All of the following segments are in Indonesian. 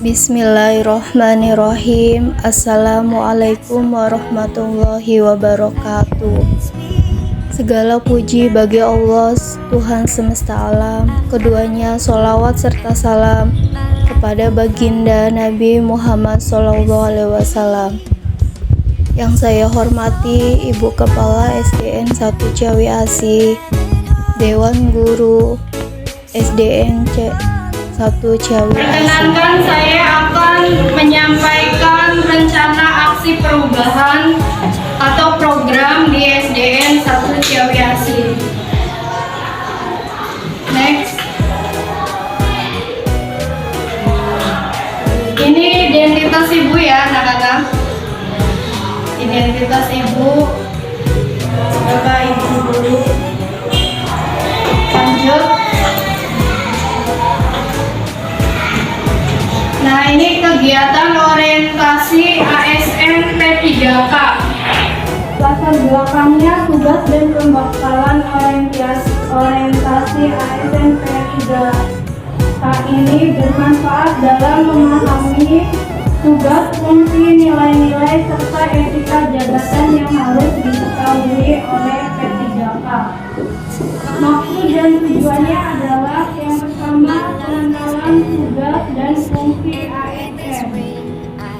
Bismillahirrahmanirrahim. Assalamualaikum warahmatullahi wabarakatuh. Segala puji bagi Allah, Tuhan semesta alam. Keduanya sholawat serta salam kepada baginda Nabi Muhammad SAW. Yang saya hormati Ibu Kepala SDN 1 Ciawi Asih, Dewan Guru SDN 1 Ciawi Asih. Perkenankan, saya akan menyampaikan rencana aksi perubahan atau program di SDN 1 Ciawi Asih. Next. Ini identitas ibu ya anak-anak. Identitas ibu. Bapak ibu dulu. Lanjut. Nah, ini kegiatan orientasi ASN P3K. Latar belakangnya tugas dan pembekalan orientasi ASN P3K ini bermanfaat dalam memahami tugas, fungsi, nilai-nilai, serta etika jabatan yang harus diketahui oleh P3K. Maksud dan tujuannya adalah yang pertama, pengenalan tugas dan fungsi ASN.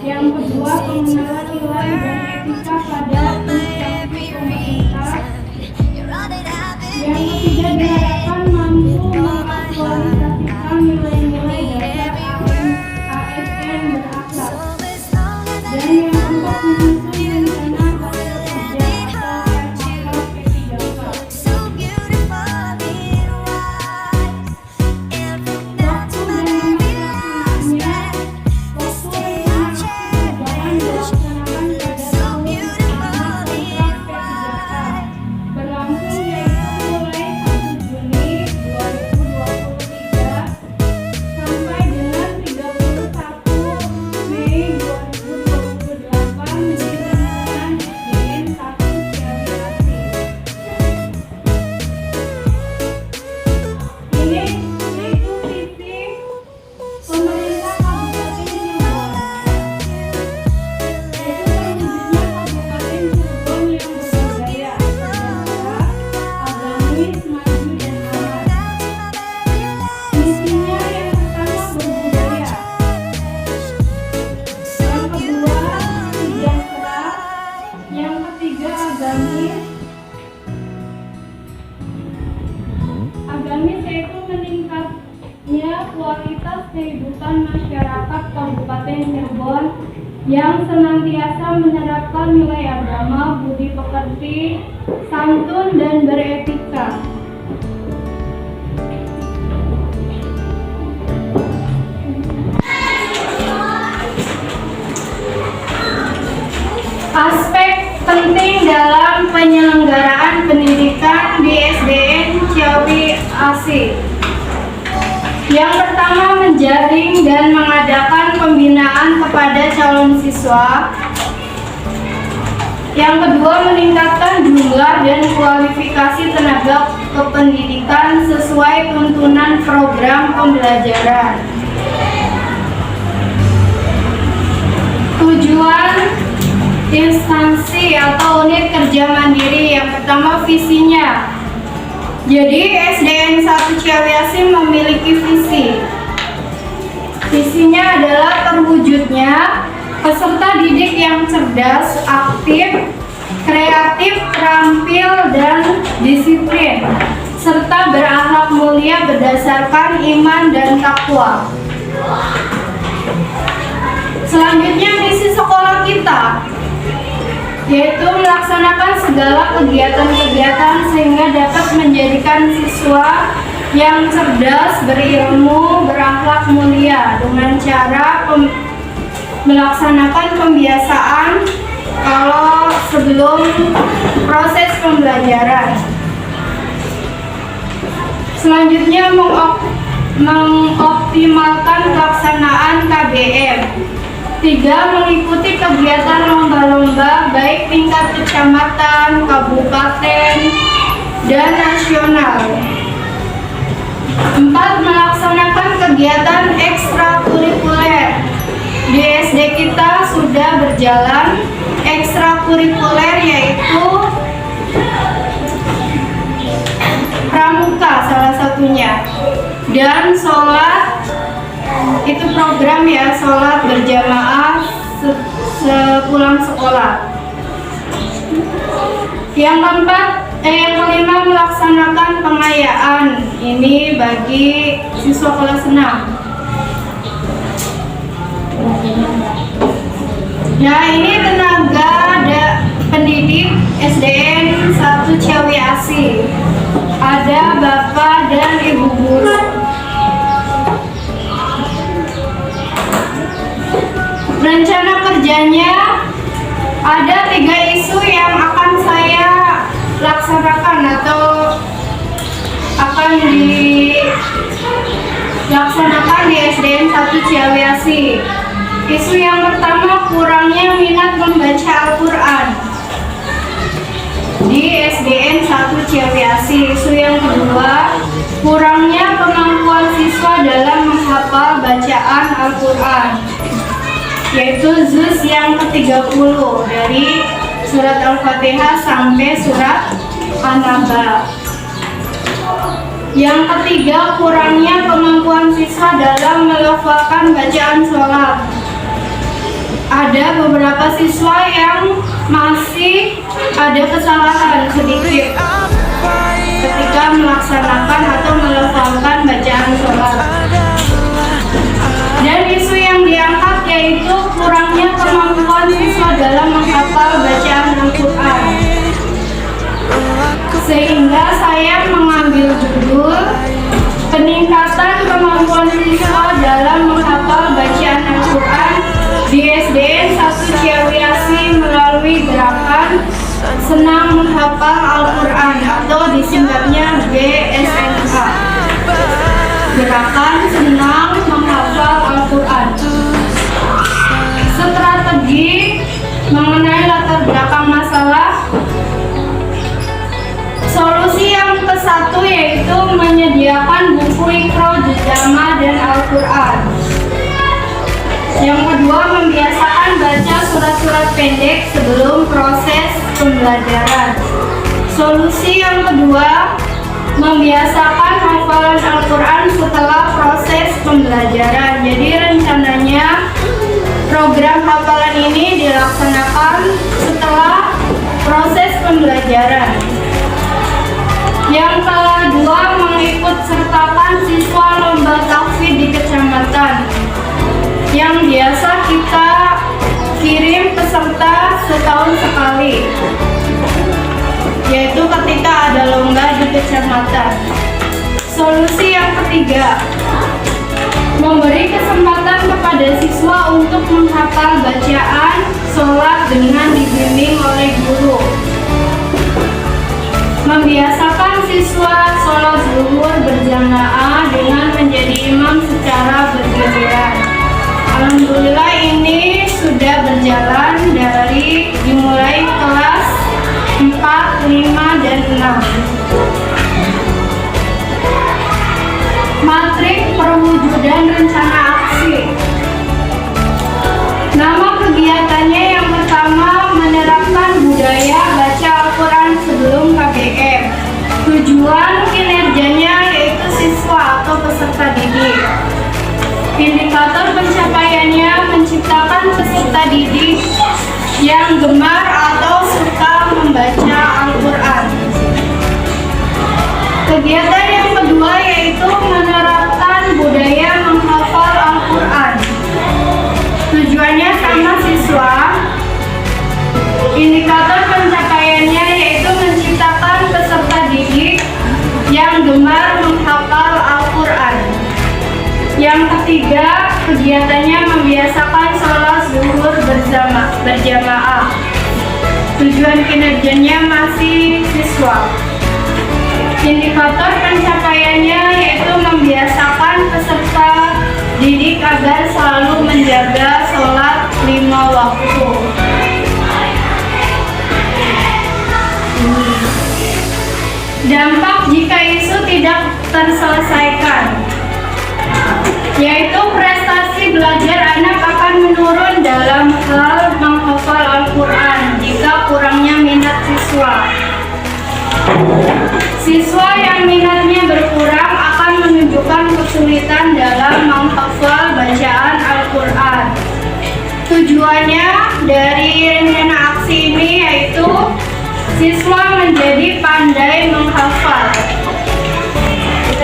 Yang kedua, pengenalan nilai dan etika pada instansi pemerintah. Yang ketiga, diharapkan mampu mengaktualisasikan nilai-nilai dasar ASN berakhlak. Dan yang keempat, menyusun rencana kerja atau P3K. Agamis yaitu meningkatnya kualitas kehidupan masyarakat Kabupaten Cirebon yang senantiasa menerapkan nilai agama, budi pekerti, santun, dan beretika. Aspek penting dalam penyelenggaraan pendidikan di SDN Ciawi Asih. Yang pertama, menjaring dan mengadakan pembinaan kepada calon siswa. Yang kedua, meningkatkan jumlah dan kualifikasi tenaga kependidikan sesuai tuntunan program pembelajaran. Tujuan instansi atau unit kerja mandiri. Yang pertama, visinya. Jadi SDN 1 Ciawi Asih memiliki visi. Visinya adalah terwujudnya peserta didik yang cerdas, aktif, kreatif, terampil, dan disiplin, serta berakhlak mulia berdasarkan iman dan takwa. Selanjutnya, misi sekolah kita yaitu melaksanakan segala kegiatan-kegiatan sehingga dapat menjadikan siswa yang cerdas, berilmu, berakhlak mulia dengan cara melaksanakan pembiasaan kalau sebelum proses pembelajaran. Selanjutnya, mengoptimalkan pelaksanaan KBM. 3. Mengikuti kegiatan lomba-lomba baik tingkat kecamatan, kabupaten, dan nasional. 4. Melaksanakan kegiatan ekstrakurikuler Di SD kita sudah berjalan ekstrakurikuler, yaitu pramuka salah satunya, dan sholat itu program ya, sholat berjamaah sepulang sekolah. Yang kelima melaksanakan pengayaan, ini bagi siswa kelas 6. Nah, ini tenaga pendidik SDN 1 Ciawi Asih. Ada Bapak dan Ibu guru. Rencana kerjanya ada 3 isu yang akan saya laksanakan atau akan dilaksanakan di SDN 1 Ciawi Asih. Isu yang pertama, kurangnya minat membaca Al-Quran di SDN 1 Ciawi Asih. Isu yang kedua, kurangnya kemampuan siswa dalam menghafal bacaan Al-Quran, yaitu juz yang ke-30 dari surat Al-Fatihah sampai surat An-Naba. Yang ketiga, kurangnya kemampuan siswa dalam melafalkan bacaan sholat. Ada beberapa siswa yang masih ada kesalahan sedikit ketika melaksanakan atau melafalkan bacaan sholat. Dan isu yang diangkat yaitu kurangnya kemampuan siswa dalam menghafal bacaan Al-Quran. Sehingga saya mengambil judul peningkatan kemampuan siswa dalam menghafal bacaan Al-Quran di SDN 1 Ciawi Asih melalui gerakan Senang Menghafal Al-Quran atau disingkatnya GSMA. Gerakan Senang Menghafal Al-Quran. Strategi mengenai latar belakang masalah. Solusi yang ke-1 yaitu menyediakan buku Iqra, Juz Amma, dan Al-Quran. Yang kedua, membiasakan baca surat-surat pendek sebelum proses pembelajaran. Solusi yang kedua, membiasakan hafalan Al-Quran setelah proses pembelajaran. Jadi rencananya program hafalan ini dilaksanakan setelah proses pembelajaran. Yang kedua, mengikut sertakan siswa lomba tahfidz di kecamatan, yang biasa kita kirim peserta setahun sekali, yaitu ketika ada lomba di kecamatan. Solusi yang ketiga, memberi kesempatan kepada siswa untuk menghafal bacaan sholat dengan dibimbing oleh guru. Membiasakan siswa sholat zuhur berjamaah dengan menjadi imam secara bergiliran. Alhamdulillah ini sudah berjalan dari dimulai kelas 4, 5, dan 6. Matrik perwujudan rencana aksi. Nama kegiatannya yang pertama, menerapkan budaya baca Al-Quran sebelum KBM. Tujuan kinerjanya yaitu siswa atau peserta didik. Indikator pencapaiannya menciptakan peserta didik yang gemar atau suka membaca Al-Quran. Kegiatan yang kedua yaitu menerapkan budaya menghafal Al-Quran. Tujuannya sama siswa. Indikator pencapaiannya yaitu menciptakan peserta didik yang gemar menghafal Al-Quran. Yang ketiga, kegiatannya membiasakan sholat zuhur berjamaah. Tujuan kinerjanya masih siswa. Indikator pencapaiannya yaitu membiasakan peserta didik agar selalu menjaga sholat 5 waktu. Dampak jika isu tidak terselesaikan, yaitu prestasi belajar anak akan menurun Siswa yang minatnya berkurang akan menunjukkan kesulitan dalam menghafal bacaan Al-Quran. Tujuannya dari rencana aksi ini yaitu siswa menjadi pandai menghafal.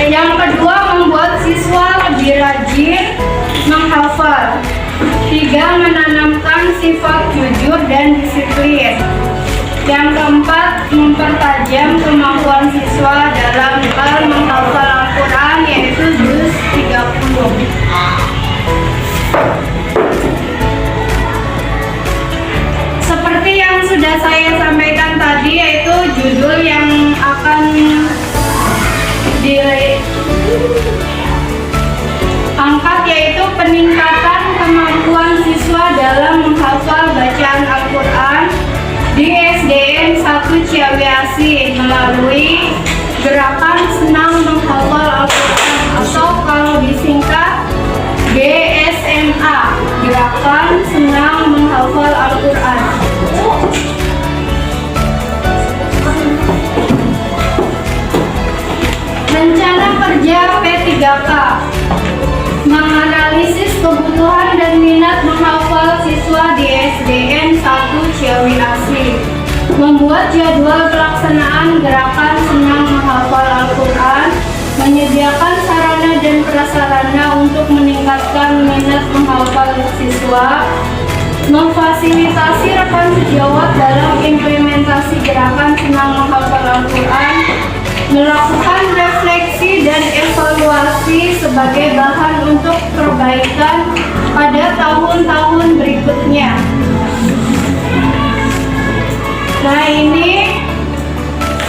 Yang kedua, membuat siswa lebih rajin menghafal. 3. Menanamkan sifat jujur dan disiplin. Yang keempat, mempertajam kemampuan siswa dalam hal menghafal Al-Quran yaitu juz 30. Seperti yang sudah saya sampaikan tadi, yaitu judul yang akan diangkat yaitu peningkatan kemampuan siswa dalam menghafal bacaan Al-Quran di SDN 1 Ciawi Asih melalui gerakan senang menghafal Al-Quran atau kalau disingkat GSMA, gerakan senang menghafal Al-Quran. Rencana kerja P3K menganalisis kebutuhan dan minat menghafal siswa di SDN 1 Ciawi Asih, membuat jadwal pelaksanaan gerakan senang menghafal Al-Quran, menyediakan sarana dan prasarana untuk meningkatkan minat menghafal siswa, memfasilitasi rekan sejawat dalam implementasi gerakan senang menghafal Al-Quran, melakukan refleksi dan evaluasi sebagai bahan untuk perbaikan pada tahun-tahun berikutnya. Nah, ini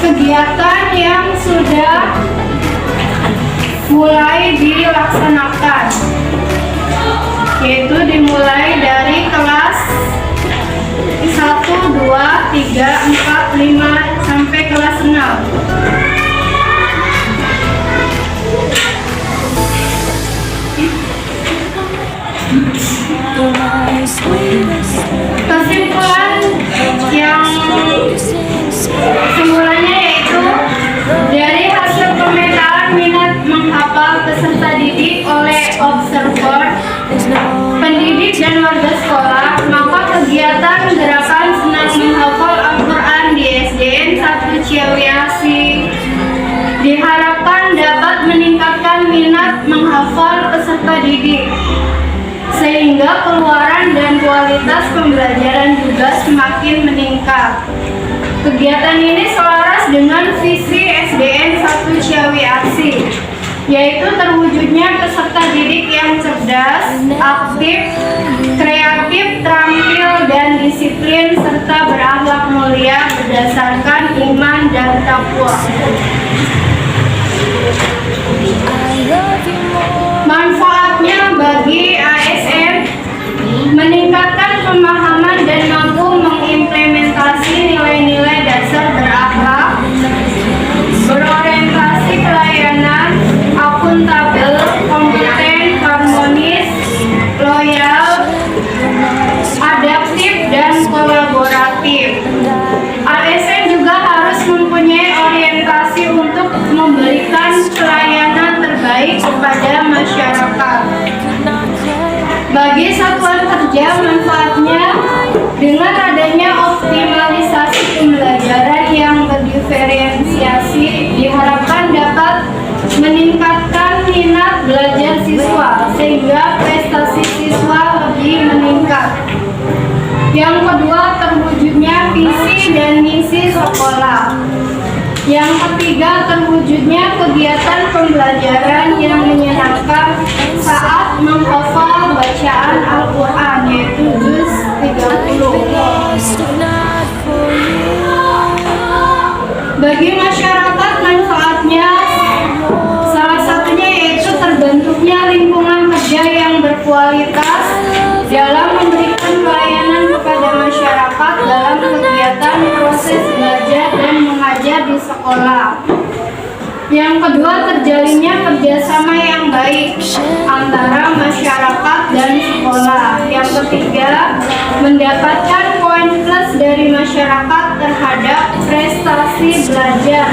kegiatan yang sudah mulai dilaksanakan, yaitu dimulai dari kelas 1, 2, 3, 4, 5 sampai kelas 6. Kesimpulan yang semulanya yaitu dari hasil pemetaan minat menghafal peserta didik oleh observer, pendidik dan warga sekolah, maka kegiatan gerakan senang menghafal Al-Quran di SDN 1 Ciawi Asih diharapkan dapat meningkatkan minat menghafal peserta didik, sehingga keluaran dan kualitas pembelajaran juga semakin meningkat. Kegiatan ini selaras dengan visi SDN 1 Ciawi Asih, yaitu terwujudnya peserta didik yang cerdas, aktif, kreatif, terampil, dan disiplin, serta berakhlak mulia berdasarkan iman dan takwa. Manfaatnya bagi ASN: meningkatkan pemahaman dan mampu mengimplementasi nilai-nilai dasar berakhlak, berorientasi pelayanan, akuntabel, kompeten, harmonis, loyal, adaptif, dan kolaboratif. ASN juga harus mempunyai orientasi untuk memberikan pelayanan terbaik kepada masyarakat. Bagi satuan kerja, manfaatnya dengan adanya optimalisasi pembelajaran yang berdiferensiasi diharapkan dapat meningkatkan minat belajar siswa sehingga prestasi siswa lebih meningkat. Yang kedua, terwujudnya visi dan misi sekolah. Yang ketiga, terwujudnya kegiatan pembelajaran yang menyenangkan saat menghafal bacaan Al-Quran, yaitu juz 30. Bagi masyarakat, manfaatnya salah satunya yaitu terbentuknya lingkungan kerja yang berkualitas dalam memberikan pelayanan kepada masyarakat dalam kegiatan proses belajar dan mengajar di sekolah. Yang kedua, terjalinnya kerjasama yang baik antara masyarakat dan sekolah. Yang ketiga, mendapatkan poin plus dari masyarakat terhadap prestasi belajar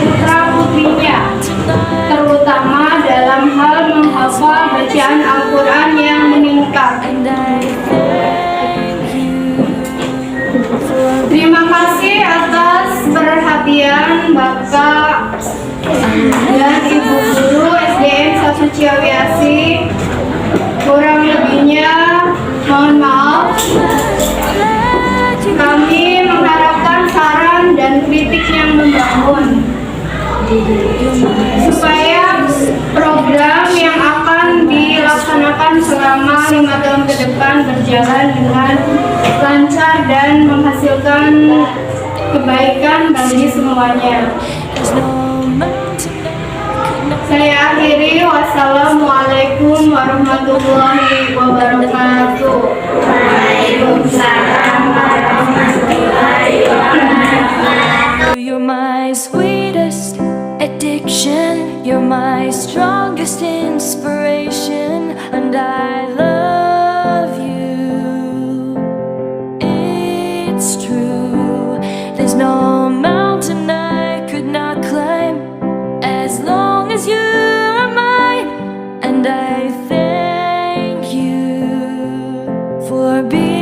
putra-putrinya, terutama dalam hal menghafal bacaan Al-Quran yang meningkat. Terima kasih atas perhatian Bapak dan Ibu Guru SDN 1 Ciawi Asih. Kurang lebihnya mohon maaf. Kami mengharapkan saran dan kritik yang membangun supaya program yang akan dilaksanakan selama 5 tahun ke depan berjalan dengan lancar dan menghasilkan kebaikan bagi semuanya. Saya akhiri, wassalamualaikum warahmatullahi wabarakatuh. Waalaikumsalam warahmatullahi wabarakatuh. You're my sweetest addiction, you're my strongest inspiration, and I love you. It's true, there's no mountain I could not climb as long as you're mine, and I thank you for being